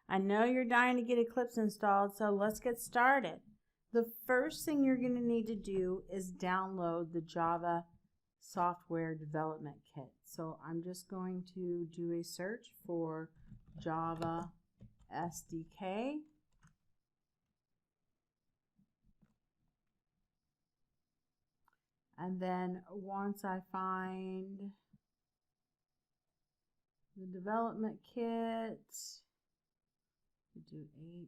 I know you're dying to get Eclipse installed, so let's get started. The first thing you're going to need to do is download the Java Software Development Kit. So I'm just going to do a search for Java SDK. And then once I find the development kit, we do 8.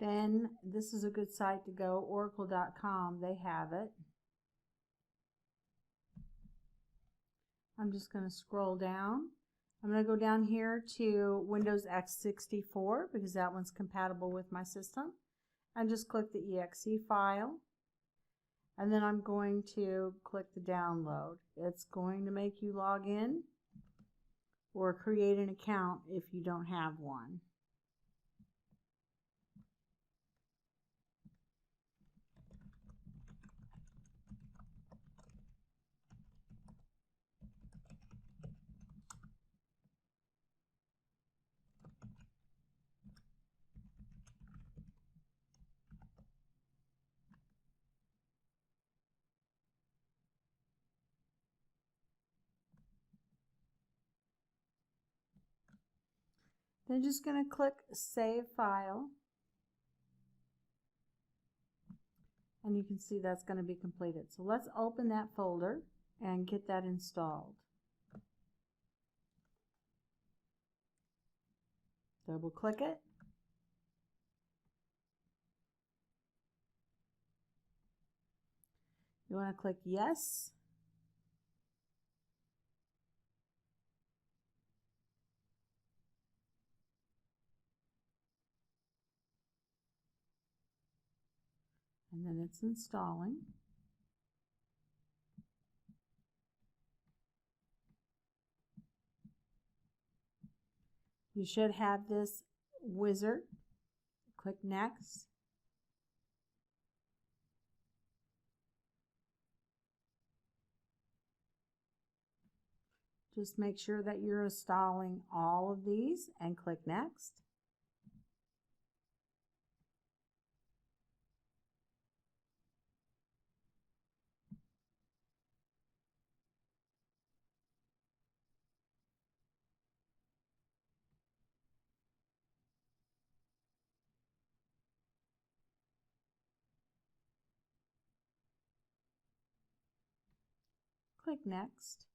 Then this is a good site to go, oracle.com, they have it. I'm just going to scroll down. I'm going to go down here to Windows x64 because that one's compatible with my system. And just click the exe file. And then I'm going to click the download. It's going to make you log in or create an account if you don't have one. Then just going to click Save File. And you can see that's going to be completed. So let's open that folder and get that installed. Double click it. You want to click Yes. And then it's installing. You should have this wizard. Click Next. Just make sure that you're installing all of these and click Next. Click Next.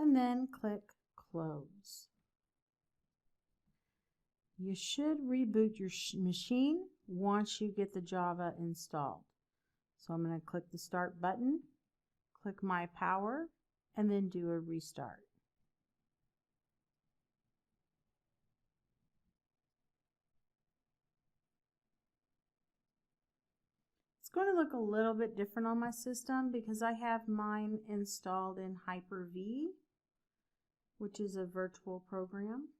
And then click Close. You should reboot your machine once you get the Java installed. So I'm going to click the Start button, click My Power, and then do a restart. It's going to look a little bit different on my system because I have mine installed in Hyper-V, which is a virtual program.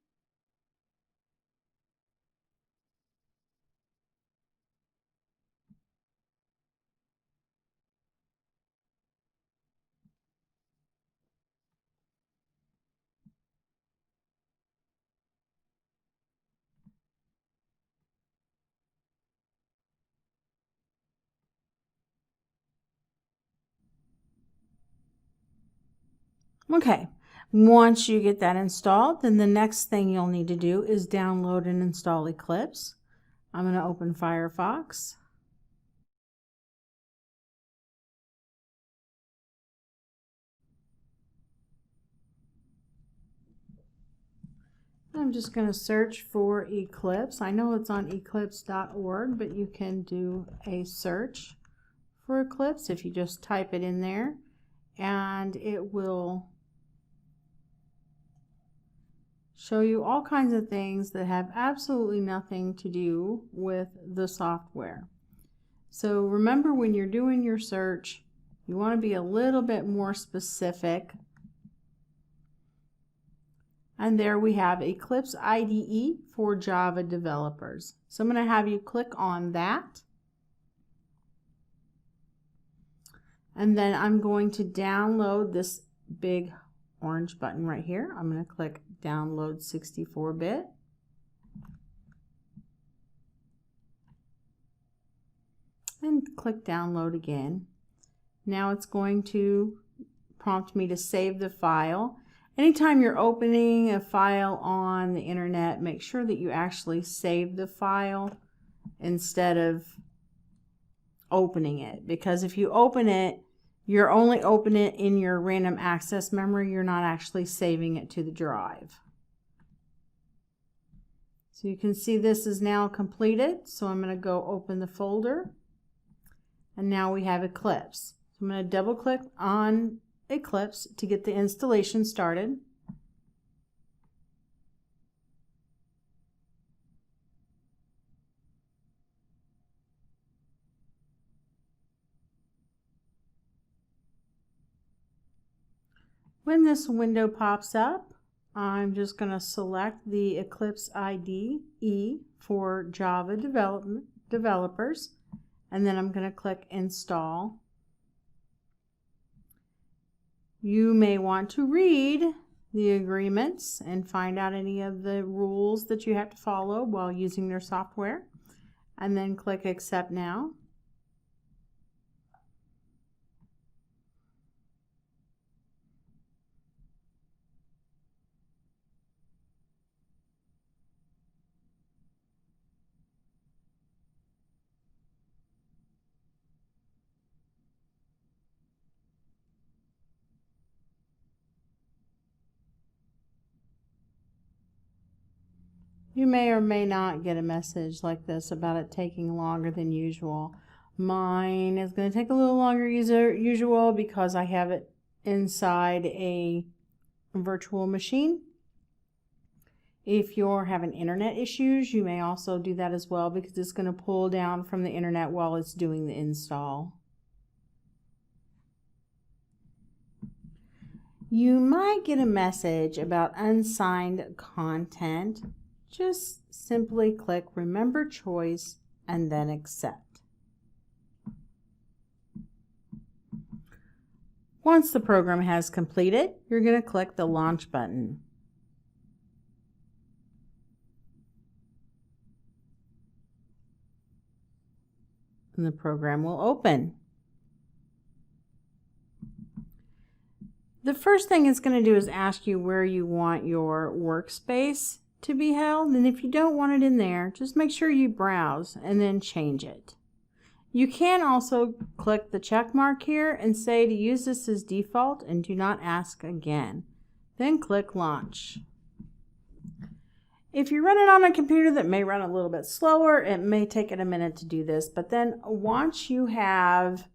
Okay, once you get that installed, then the next thing you'll need to do is download and install Eclipse. I'm going to open Firefox. I'm just going to search for Eclipse. I know it's on eclipse.org, but you can do a search for Eclipse if you just type it in there, and it will show you all kinds of things that have absolutely nothing to do with the software. So remember, when you're doing your search, you want to be a little bit more specific. And there we have Eclipse IDE for Java developers. So I'm going to have you click on that. And then I'm going to download this big orange button right here. I'm going to click download 64-bit. And click download again. Now it's going to prompt me to save the file. Anytime you're opening a file on the internet, make sure that you actually save the file instead of opening it. Because if you open it, you're only opening it in your random access memory. You're not actually saving it to the drive. So you can see this is now completed. So I'm going to go open the folder. And now we have Eclipse. So I'm going to double click on Eclipse to get the installation started. When this window pops up, I'm just going to select the Eclipse IDE for Java developers, and then I'm going to click Install. You may want to read the agreements and find out any of the rules that you have to follow while using their software, and then click Accept Now. You may or may not get a message like this about it taking longer than usual. Mine is going to take a little longer than usual because I have it inside a virtual machine. If you're having internet issues, you may also do that as well, because it's going to pull down from the internet while it's doing the install. You might get a message about unsigned content. Just simply click Remember Choice and then Accept. Once the program has completed, you're going to click the Launch button. And the program will open. The first thing it's going to do is ask you where you want your workspace to be held, and if you don't want it in there, just make sure you browse and then change it. You can also click the check mark here and say to use this as default and do not ask again. Then click Launch. If you run it on a computer that may run a little bit slower, it may take it a minute to do this, but then once you have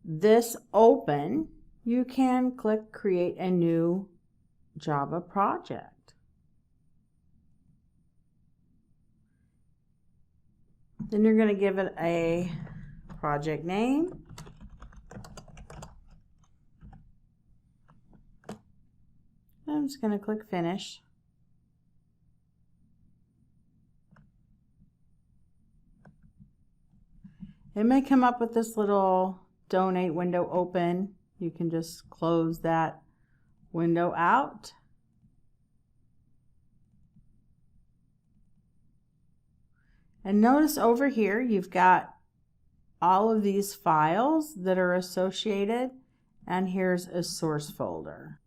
this open, you can click Create a New Java Project. Then you're going to give it a project name. I'm just going to click Finish. It may come up with this little donate window open. You can just close that window out. And notice over here, you've got all of these files that are associated, and here's a source folder.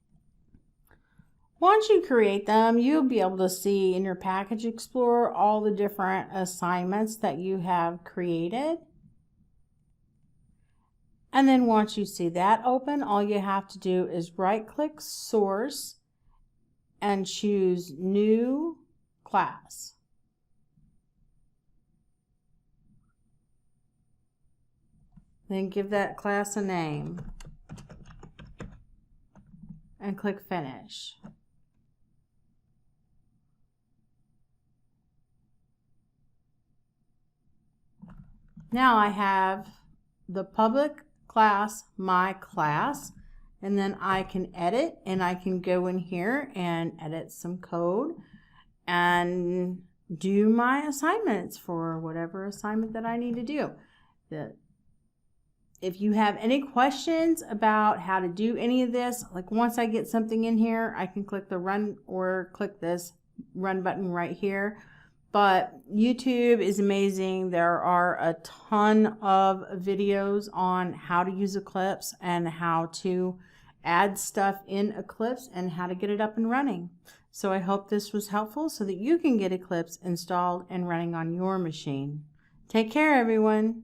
Once you create them, you'll be able to see in your Package Explorer all the different assignments that you have created. And then once you see that open, all you have to do is right-click Source and choose New Class. Then give that class a name and click Finish. Now I have the public class, my class, and then I can edit, and I can go in here and edit some code and do my assignments for whatever assignment that I need to do. If you have any questions about how to do any of this, like once I get something in here, I can click the run or click this run button right here. But YouTube is amazing. There are a ton of videos on how to use Eclipse and how to add stuff in Eclipse and how to get it up and running. So I hope this was helpful so that you can get Eclipse installed and running on your machine. Take care, everyone.